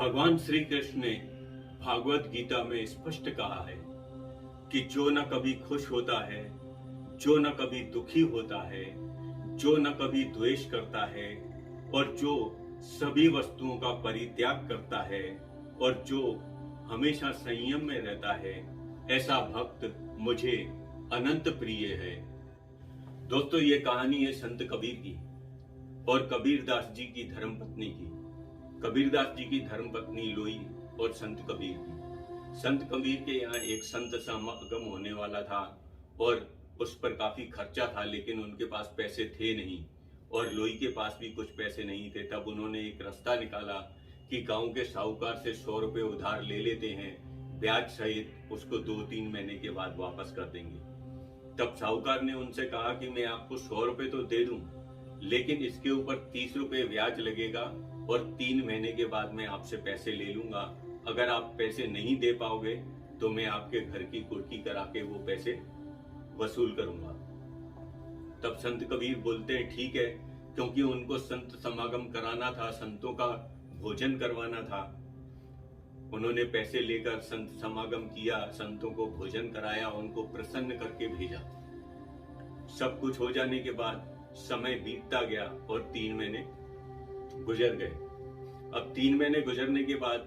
भगवान श्री कृष्ण ने भागवत गीता में स्पष्ट कहा है कि जो न कभी खुश होता है, जो न कभी दुखी होता है, जो न कभी द्वेष करता है और जो सभी वस्तुओं का परित्याग करता है और जो हमेशा संयम में रहता है, ऐसा भक्त मुझे अनंत प्रिय है। दोस्तों, ये कहानी है संत कबीर की और कबीरदास जी की धर्मपत्नी की। कबीरदास जी की धर्मपत्नी लोई और संत कबीर की। संत कबीर के यहाँ एक संत समागम होने वाला था और उस पर काफी खर्चा था, लेकिन उनके पास पैसे थे नहीं और लोई के पास भी कुछ पैसे नहीं थे। तब उन्होंने एक रास्ता निकाला कि गांव के साहूकार से 100 रुपए उधार ले लेते हैं, ब्याज सहित उसको 2-3 महीने के बाद वापस कर देंगे। तब साहूकार ने उनसे कहा कि मैं आपको 100 रुपए तो दे दूं, लेकिन इसके ऊपर 30 रुपए ब्याज लगेगा और 3 महीने के बाद मैं आपसे पैसे ले लूंगा। अगर आप पैसे नहीं दे पाओगे तो मैं आपके घर की कुर्की करा के वो पैसे वसूल करूंगा। तब संत कबीर बोलते हैं ठीक है, क्योंकि उनको संत समागम कराना था, संतों का भोजन करवाना था। उन्होंने पैसे लेकर संत समागम किया, संतों को भोजन कराया, उनको प्रसन्न करके भेजा। सब कुछ हो जाने के बाद समय बीतता गया और 3 महीने गुजर गए। अब 3 महीने गुजरने के बाद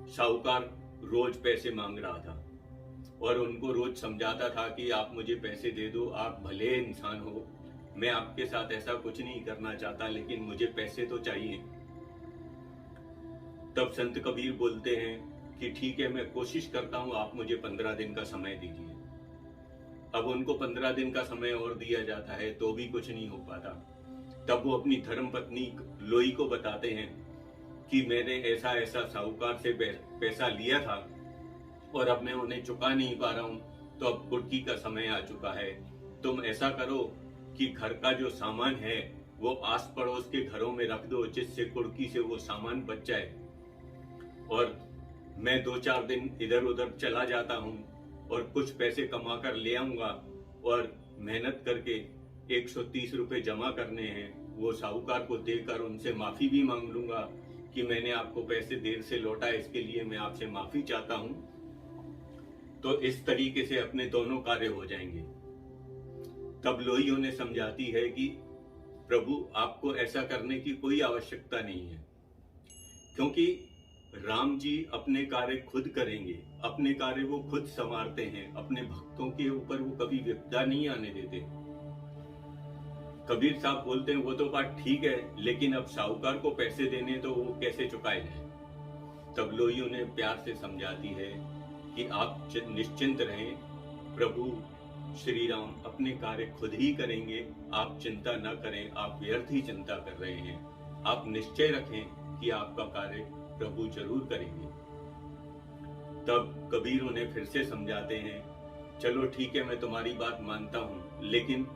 साहूकार रोज पैसे मांग रहा था और उनको रोज समझाता था कि आप मुझे पैसे दे दो, आप भले इंसान हो, मैं आपके साथ ऐसा कुछ नहीं करना चाहता, लेकिन मुझे पैसे तो चाहिए। तब संत कबीर बोलते हैं कि ठीक है, मैं कोशिश करता हूं, आप मुझे 15 दिन का समय दीजिए। अब उनको 15 दिन का समय और दिया जाता है तो भी कुछ नहीं हो पाता। तब वो अपनी धर्मपत्नी लोई को बताते हैं कि मैंने ऐसा ऐसा साहूकार से पैसा लिया था और अब मैं उन्हें चुका नहीं पा रहा हूं, तो अब कुर्की का समय आ चुका है। तुम ऐसा करो कि घर का जो सामान है वो आस पड़ोस के घरों में रख दो, जिससे कुर्की से वो सामान बच जाए और मैं 2-4 दिन इधर उधर चला जाता हूं और कुछ पैसे कमा कर ले आऊंगा और मेहनत करके 130 रुपए जमा करने हैं, वो साहूकार को देकर उनसे माफी भी मांग लूंगा कि मैंने आपको पैसे देर से लौटा, इसके लिए मैं आपसे माफी चाहता हूं। तो इस तरीके से अपने दोनों कार्य हो जाएंगे। तब लोई उन्हें समझाती है कि प्रभु, आपको ऐसा करने की कोई आवश्यकता नहीं है, क्योंकि राम जी अपने कार्य खुद करेंगे, अपने कार्य वो खुद संवारते हैं, अपने भक्तों के ऊपर वो कभी विपदा नहीं आने देते। कबीर साहब बोलते हैं वो तो बात ठीक है, लेकिन अब साहूकार को पैसे देने तो वो कैसे चुकाए जाए। तब लोई उन्हें प्यार से समझाती है कि आप निश्चिंत रहें, प्रभु श्री राम अपने कार्य खुद ही करेंगे, आप चिंता न करें, आप व्यर्थ ही चिंता कर रहे हैं। आप निश्चय रखें कि आपका कार्य प्रभु जरूर करेंगे। तब कबीर उन्हें फिर से समझाते हैं, चलो ठीक है, मैं तुम्हारी बात मानता हूं, लेकिन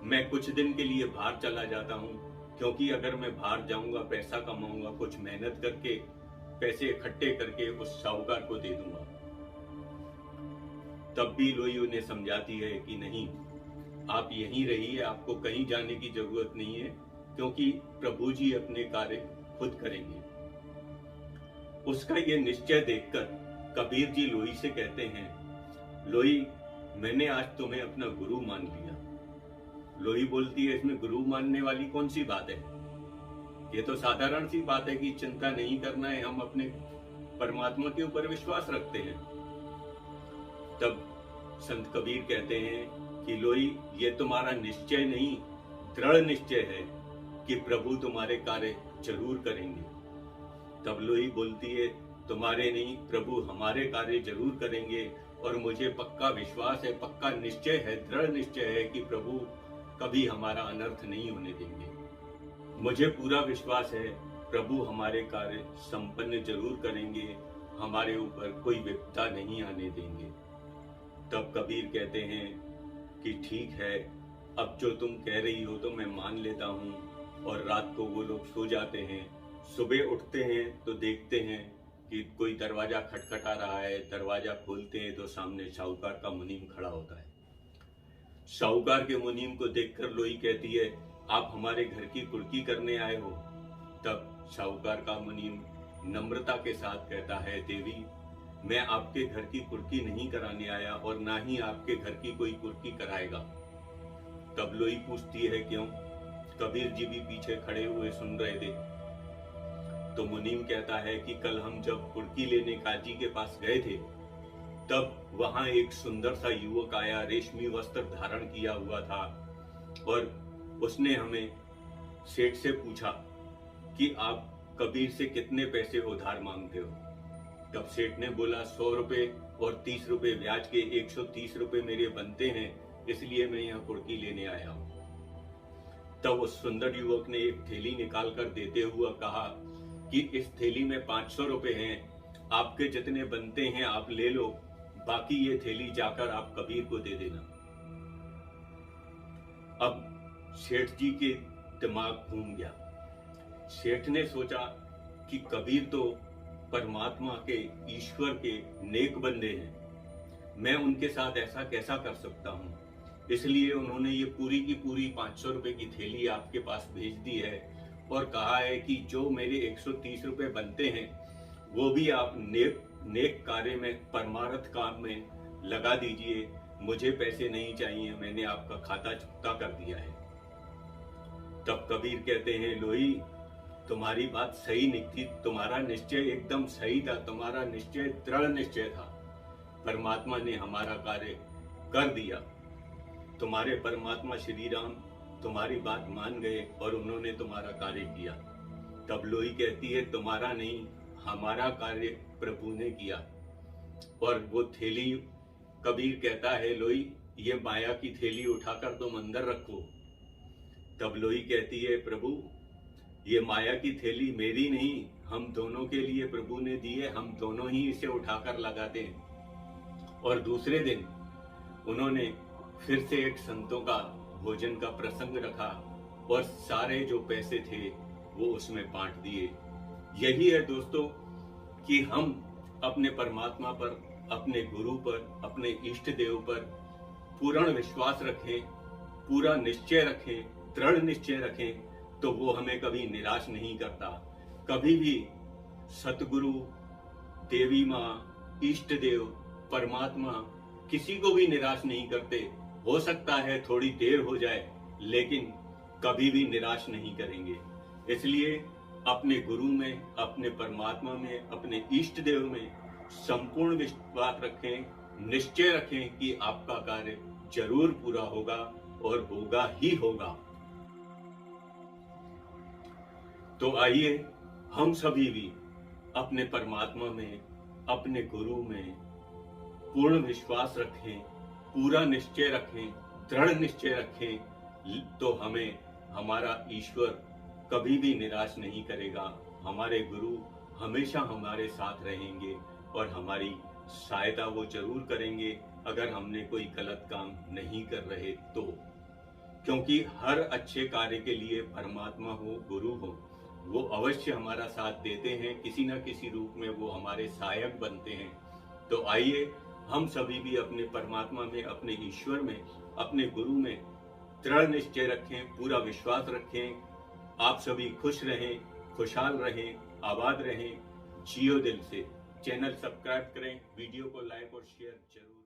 मैं कुछ दिन के लिए बाहर चला जाता हूं, क्योंकि अगर मैं बाहर जाऊंगा, पैसा कमाऊंगा, कुछ मेहनत करके पैसे इकट्ठे करके उस साहूकार को दे दूंगा। तब भी लोई उन्हें समझाती है कि नहीं, आप यहीं रहिए, आपको कहीं जाने की जरूरत नहीं है, क्योंकि प्रभु जी अपने कार्य खुद करेंगे। उसका ये निश्चय देखकर कबीर जी लोई से कहते हैं, लोई, मैंने आज तुम्हें अपना गुरु मान लिया। लोई बोलती है, इसमें गुरु मानने वाली कौन सी बात है, ये तो साधारण सी बात है कि चिंता नहीं करना है, हम अपने परमात्मा के ऊपर विश्वास रखते हैं। तब संत कबीर कहते हैं कि लोई, ये तुम्हारा निश्चय नहीं, दृढ़ निश्चय है कि प्रभु तुम्हारे कार्य जरूर करेंगे। तब लोई बोलती है, तुम्हारे नहीं, प्रभु हमारे कार्य जरूर करेंगे और मुझे पक्का विश्वास है, पक्का निश्चय है, दृढ़ निश्चय है कि प्रभु कभी हमारा अनर्थ नहीं होने देंगे। मुझे पूरा विश्वास है प्रभु हमारे कार्य संपन्न जरूर करेंगे, हमारे ऊपर कोई विपदा नहीं आने देंगे। तब कबीर कहते हैं कि ठीक है, अब जो तुम कह रही हो तो मैं मान लेता हूँ। और रात को वो लोग सो जाते हैं। सुबह उठते हैं तो देखते हैं कि कोई दरवाजा खटखटा रहा है। दरवाजा खोलते हैं तो सामने साहूकार का मुनीम खड़ा होता है। साहूकार के मुनीम को देखकर लोई कहती है, आप हमारे घर की कुर्की करने आए हो? तब साहूकार का मुनीम नम्रता के साथ कहता है, देवी मैं आपके घर की कुर्की नहीं कराने आया और ना ही आपके घर की कोई कुर्की कराएगा। तब लोई पूछती है, क्यों? कबीर जी भी पीछे खड़े हुए सुन रहे थे। तो मुनीम कहता है कि कल हम जब कुर्की लेने काजी के पास गए थे, तब वहां एक सुंदर सा युवक आया, रेशमी वस्त्र धारण किया हुआ था, और उसने हमें सेठ से पूछा कि आप कबीर से कितने पैसे उधार मांगते हो। तब सेठ ने बोला, 100 रुपए और 30 रुपए ब्याज के 130 रुपए मेरे बनते हैं, इसलिए मैं यहाँ कुर्की लेने आया हूँ। तब उस सुंदर युवक ने एक थैली निकाल कर देते हुआ कहा कि इस थैली में 500 रुपए हैं, आपके जितने बनते हैं आप ले लो, बाकी ये थैली जाकर आप कबीर को दे देना। अब सेठ जी के दिमाग घूम गया। सेठ ने सोचा कि कबीर तो परमात्मा के, ईश्वर के नेक बंदे हैं, मैं उनके साथ ऐसा कैसा कर सकता हूँ। इसलिए उन्होंने ये पूरी की पूरी 500 रुपए की थैली आपके पास भेज दी है और कहा है कि जो मेरे 130 रुपए बनते हैं वो भी आप नेक कार्य में, परमार्थ काम में लगा दीजिए। मुझे पैसे नहीं चाहिए, मैंने आपका खाता चुकता कर दिया है। तब कबीर कहते हैं, लोई तुम्हारी बात सही निकली, तुम्हारा निश्चय एकदम सही था, तुम्हारा निश्चय दृढ़ निश्चय था। परमात्मा ने हमारा कार्य कर दिया। तुम्हारे परमात्मा श्री राम तुम्हारी बात मान गए और उन्होंने तुम्हारा कार्य किया। तब लोई कहती है, तुम्हारा नहीं, हमारा कार्य प्रभु ने किया। और वो थैली, कबीर कहता है, लोई ये माया की थैली उठाकर तुम अंदर रखो। तब लोई कहती है, प्रभु ये माया की थैली मेरी नहीं, हम दोनों के लिए प्रभु ने दी है, हम दोनों ही इसे उठाकर लगाते हैं। और दूसरे दिन उन्होंने फिर से एक संतों का भोजन का प्रसंग रखा और सारे जो पैसे थे वो उसमें बांट दिए। यही है दोस्तों कि हम अपने परमात्मा पर, अपने गुरु पर, अपने इष्ट देव पर पूर्ण विश्वास रखें, पूरा निश्चय रखें, दृढ़ निश्चय रखें, तो वो हमें कभी निराश नहीं करता। कभी भी सतगुरु, देवी माँ, इष्ट देव, परमात्मा किसी को भी निराश नहीं करते। हो सकता है थोड़ी देर हो जाए, लेकिन कभी भी निराश नहीं करेंगे। इसलिए अपने गुरु में, अपने परमात्मा में, अपने इष्ट देव में संपूर्ण विश्वास रखें, निश्चय रखें कि आपका कार्य जरूर पूरा होगा और होगा ही होगा। तो आइए हम सभी भी अपने परमात्मा में, अपने गुरु में पूर्ण विश्वास रखें, पूरा निश्चय रखें, दृढ़ निश्चय रखें, तो हमें हमारा ईश्वर कभी भी निराश नहीं करेगा। हमारे गुरु हमेशा हमारे साथ रहेंगे और हमारी सहायता वो जरूर करेंगे अगर हमने कोई गलत काम नहीं कर रहे तो। क्योंकि हर अच्छे कार्य के लिए परमात्मा हो, गुरु हो, वो अवश्य हमारा साथ देते हैं, किसी न किसी रूप में वो हमारे सहायक बनते हैं। तो आइए हम सभी भी अपने परमात्मा में, अपने ईश्वर में, अपने गुरु में दृढ़ निश्चय रखें, पूरा विश्वास रखें। आप सभी खुश रहें, खुशहाल रहें, आबाद रहें, जियो दिल से। चैनल सब्सक्राइब करें, वीडियो को लाइक और शेयर जरूर।